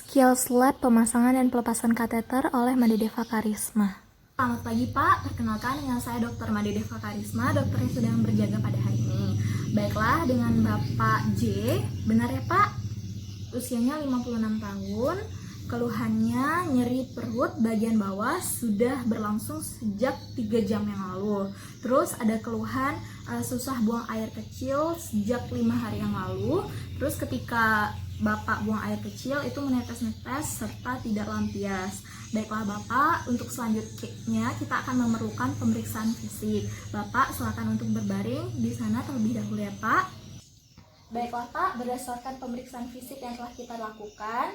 Kios lab pemasangan dan pelepasan kateter oleh Madedeva Karisma. Selamat pagi Pak, perkenalkan dengan saya Dr. Madedeva Karisma, dokter yang sedang berjaga pada hari ini. Baiklah, dengan Bapak J, benar ya Pak? Usianya 56 tahun, keluhannya nyeri perut bagian bawah sudah berlangsung sejak 3 jam yang lalu. Terus ada keluhan susah buang air kecil sejak 5 hari yang lalu. Terus ketika Bapak buang air kecil itu menetes-netes serta tidak lampias. Baiklah Bapak, untuk selanjutnya kita akan memerlukan pemeriksaan fisik. Bapak silakan untuk berbaring di sana terlebih dahulu ya Pak. Baiklah Pak, berdasarkan pemeriksaan fisik yang telah kita lakukan,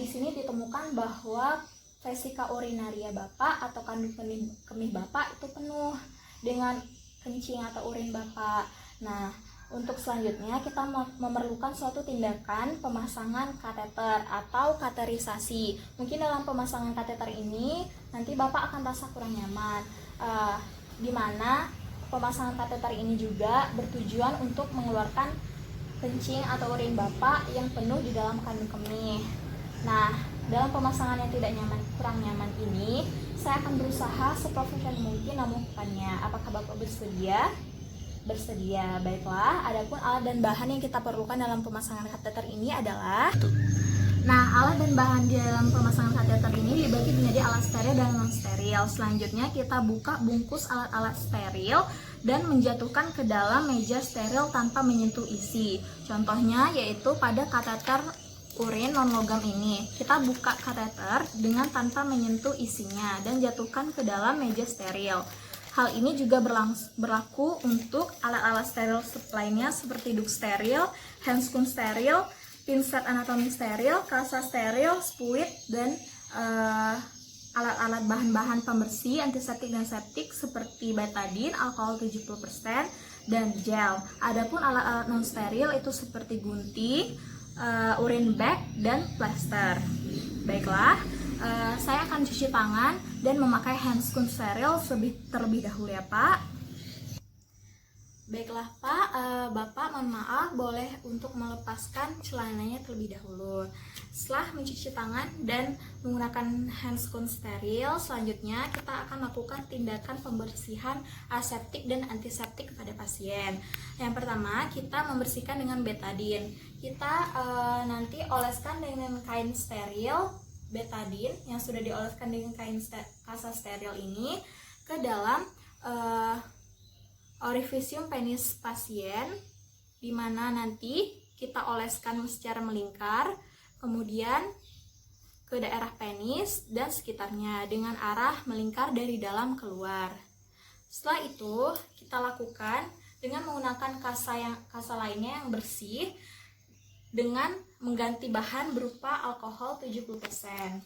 di sini ditemukan bahwa vesika urinaria Bapak atau kandung kemih Bapak itu penuh dengan kencing atau urin Bapak. Nah, untuk selanjutnya kita memerlukan suatu tindakan pemasangan kateter atau katerisasi. Mungkin dalam pemasangan kateter ini nanti Bapak akan merasa kurang nyaman, di mana pemasangan kateter ini juga bertujuan untuk mengeluarkan kencing atau urin Bapak yang penuh di dalam kandung kemih. Nah, dalam pemasangan yang tidak nyaman, kurang nyaman ini, saya akan berusaha seprofesional mungkin melakukannya. Apakah Bapak bersedia? Bersedia. Baiklah, adapun alat dan bahan yang kita perlukan dalam pemasangan kateter ini adalah alat dan bahan di dalam pemasangan kateter ini dibagi menjadi alat steril dan non steril. Selanjutnya kita buka bungkus alat-alat steril dan menjatuhkan ke dalam meja steril tanpa menyentuh isi. Contohnya yaitu pada kateter urin non logam ini. Kita buka kateter dengan tanpa menyentuh isinya dan jatuhkan ke dalam meja steril. Hal ini juga berlaku untuk alat-alat steril lainnya seperti duk steril, handscoon steril, pinset anatomi steril, kasa steril, spuit, dan alat-alat bahan-bahan pembersih, antiseptik dan septik seperti betadine, alkohol 70%, dan gel. Adapun alat-alat non steril itu seperti gunting, urin bag, dan plaster. Baiklah, saya akan cuci tangan dan memakai handscoon steril terlebih dahulu ya Pak. Baiklah Pak, Bapak mohon maaf boleh untuk melepaskan celananya terlebih dahulu. Setelah mencuci tangan dan menggunakan handscoon steril, selanjutnya kita akan melakukan tindakan pembersihan aseptik dan antiseptik kepada pasien. Yang pertama, kita membersihkan dengan betadine. Kita nanti oleskan dengan kain steril betadine yang sudah dioleskan dengan kain kasa steril ini ke dalam orifisium penis pasien, di mana nanti kita oleskan secara melingkar, kemudian ke daerah penis dan sekitarnya dengan arah melingkar dari dalam keluar. Setelah itu kita lakukan dengan menggunakan kasa lainnya yang bersih dengan mengganti bahan berupa alkohol 70%.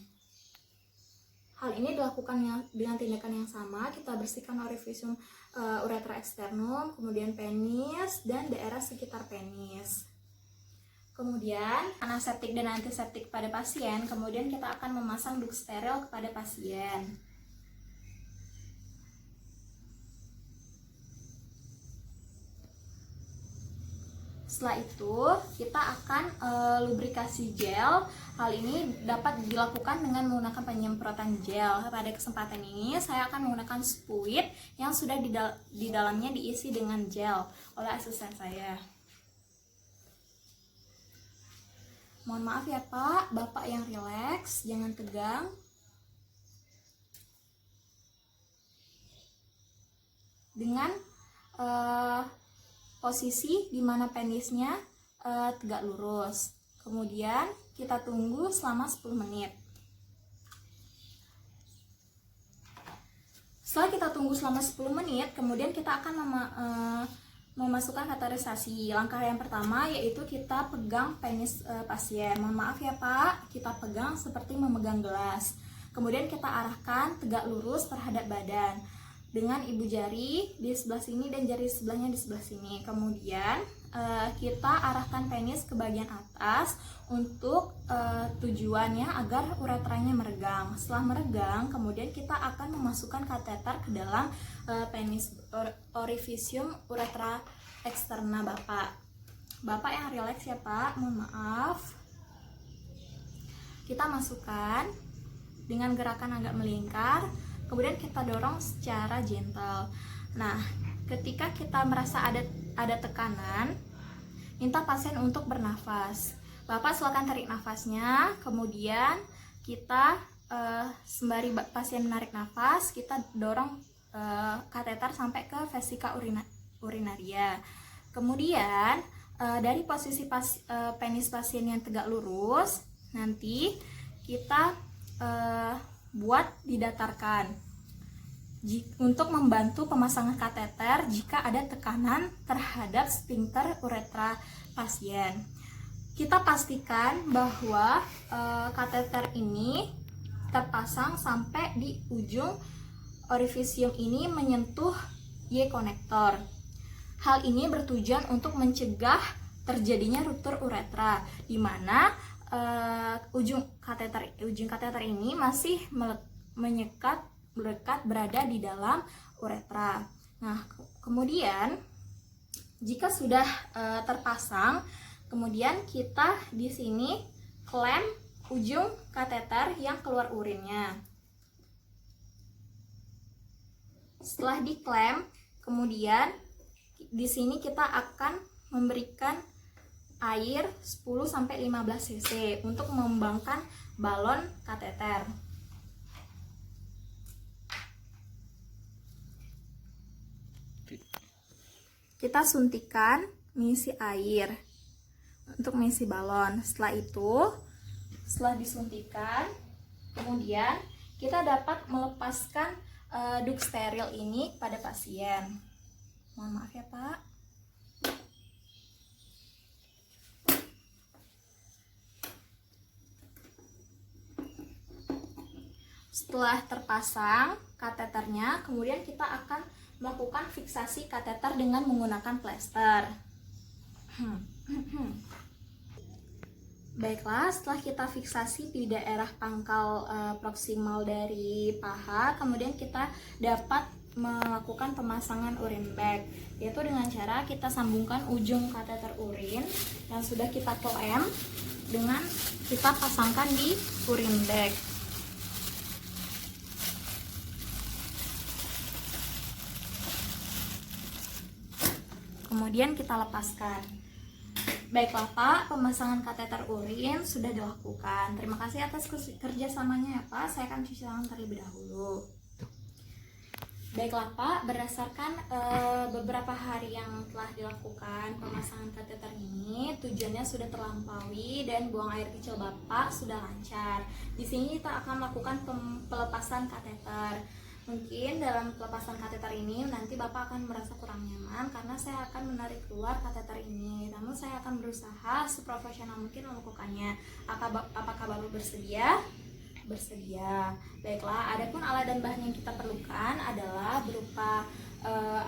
Hal ini dilakukan dengan tindakan yang sama. Kita bersihkan orifisium uretra eksternum, kemudian penis dan daerah sekitar penis. Kemudian antiseptik dan antiseptik pada pasien. Kemudian kita akan memasang duk steril kepada pasien. Setelah itu kita akan lubrikasi gel. Hal ini dapat dilakukan dengan menggunakan penyemprotan gel. Pada kesempatan ini saya akan menggunakan spuit yang sudah di dalamnya diisi dengan gel oleh asisten saya. Mohon maaf ya Pak, Bapak yang rileks, jangan tegang. Dengan posisi di mana penisnya tegak lurus. Kemudian kita tunggu selama 10 menit. Setelah kita tunggu selama 10 menit, kemudian kita akan memasukkan katerisasi. Langkah yang pertama yaitu kita pegang penis pasien. Mohon maaf ya Pak, kita pegang seperti memegang gelas. Kemudian kita arahkan tegak lurus terhadap badan dengan ibu jari di sebelah sini dan jari sebelahnya di sebelah sini. Kemudian kita arahkan penis ke bagian atas untuk tujuannya agar uretranya meregang. Setelah meregang, kemudian kita akan memasukkan kateter ke dalam penis orifisium uretra eksterna Bapak. Bapak yang rileks ya Pak, mohon maaf. kita masukkan dengan gerakan agak melingkar, kemudian kita dorong secara gentle. Nah, ketika kita merasa ada tekanan, minta pasien untuk bernafas. Bapak silakan tarik nafasnya, kemudian kita sembari pasien menarik nafas, kita dorong kateter sampai ke vesika urinaria. Kemudian dari posisi penis pasien yang tegak lurus, nanti kita buat didatarkan untuk membantu pemasangan kateter jika ada tekanan terhadap sphincter uretra pasien. Kita pastikan bahwa kateter ini terpasang sampai di ujung orifisium ini menyentuh Y konektor. Hal ini bertujuan untuk mencegah terjadinya ruptur uretra, di mana ujung kateter ini masih melekat berada di dalam uretra. Nah, kemudian jika sudah terpasang, kemudian kita di sini klem ujung kateter yang keluar urinnya. Setelah diklem, kemudian di sini kita akan memberikan air 10-15 cc untuk mengembangkan balon kateter. Kita suntikan mengisi air untuk mengisi balon. Setelah disuntikan, kemudian kita dapat melepaskan duk steril ini pada pasien. Mohon maaf ya Pak. Setelah terpasang kateternya, kemudian kita akan melakukan fiksasi kateter dengan menggunakan plester. Baiklah, setelah kita fiksasi di daerah pangkal proksimal dari paha, kemudian kita dapat melakukan pemasangan urin bag, yaitu dengan cara kita sambungkan ujung kateter urin yang sudah kita klem dengan kita pasangkan di urin bag. Kemudian kita lepaskan. Baiklah Pak, pemasangan kateter urin sudah dilakukan. Terima kasih atas kerjasamanya ya Pak. Saya akan cuci tangan terlebih dahulu. Baiklah Pak, berdasarkan beberapa hari yang telah dilakukan pemasangan kateter ini, tujuannya sudah terlampaui dan buang air kecil Bapak sudah lancar. Di sini kita akan melakukan pelepasan kateter. Mungkin dalam pelepasan kateter ini nanti Bapak akan merasa kurang nyaman karena saya akan menarik keluar kateter ini. Namun saya akan berusaha seprofesional mungkin melakukannya. Apakah Bapak bersedia? Bersedia. Baiklah, adapun alat dan bahan yang kita perlukan adalah berupa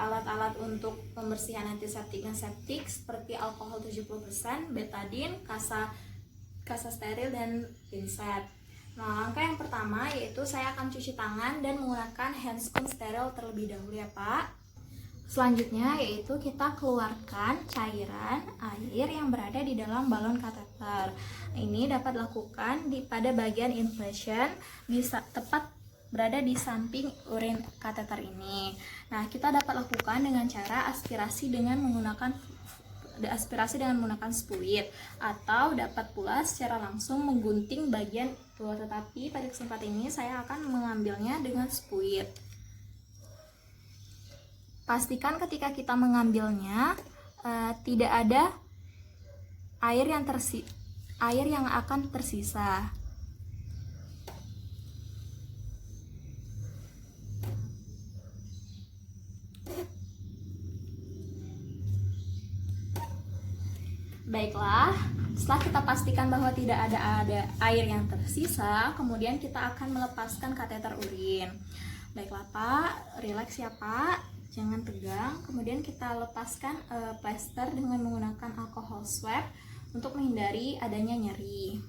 alat-alat untuk pembersihan antiseptik dan septik seperti alkohol 70%, betadine, kasa steril dan pinset. Nah, langkah yang pertama yaitu saya akan cuci tangan dan menggunakan handscoon steril terlebih dahulu ya Pak. Selanjutnya yaitu kita keluarkan cairan air yang berada di dalam balon kateter. Ini dapat dilakukan pada bagian inflation, bisa tepat berada di samping urin kateter ini. Nah, kita dapat lakukan dengan cara aspirasi dengan menggunakan spuit, atau dapat pula secara langsung menggunting bagian itu, tetapi pada kesempatan ini saya akan mengambilnya dengan spuit. Pastikan ketika kita mengambilnya tidak ada air yang akan tersisa. Baiklah, setelah kita pastikan bahwa tidak ada air yang tersisa, kemudian kita akan melepaskan kateter urin. Baiklah Pak, rileks ya Pak, jangan tegang. Kemudian kita lepaskan plester dengan menggunakan alkohol swab untuk menghindari adanya nyeri.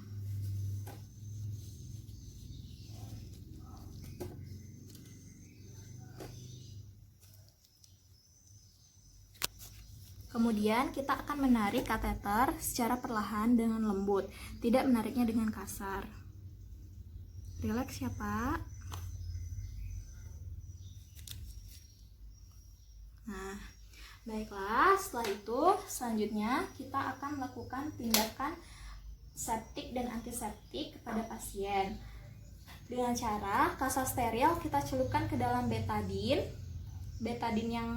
Kemudian kita akan menarik kateter secara perlahan dengan lembut, tidak menariknya dengan kasar. Rileks ya, Pak. Nah, baiklah, setelah itu selanjutnya kita akan melakukan tindakan septik dan antiseptik kepada pasien. Dengan cara kasa steril kita celupkan ke dalam betadin. Betadin yang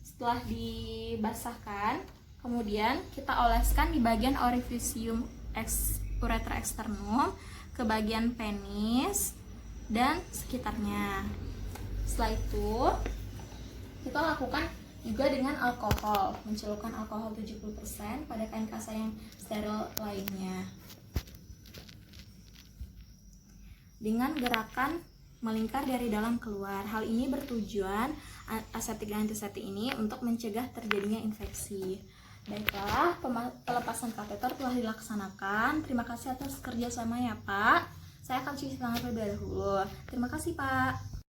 setelah dibasahkan, kemudian kita oleskan di bagian orifisium uretra eksternum, ke bagian penis dan sekitarnya. Setelah itu kita lakukan juga dengan alkohol, mencelupkan alkohol 70% pada kain kasa yang steril lainnya. Dengan gerakan melingkar dari dalam keluar. Hal ini bertujuan aseptik dan antiseptik ini untuk mencegah terjadinya infeksi. Baiklah, pelepasan kateter telah dilaksanakan. Terima kasih atas kerjasamanya, Pak. Saya akan cuci tangan terlebih dahulu. Terima kasih, Pak.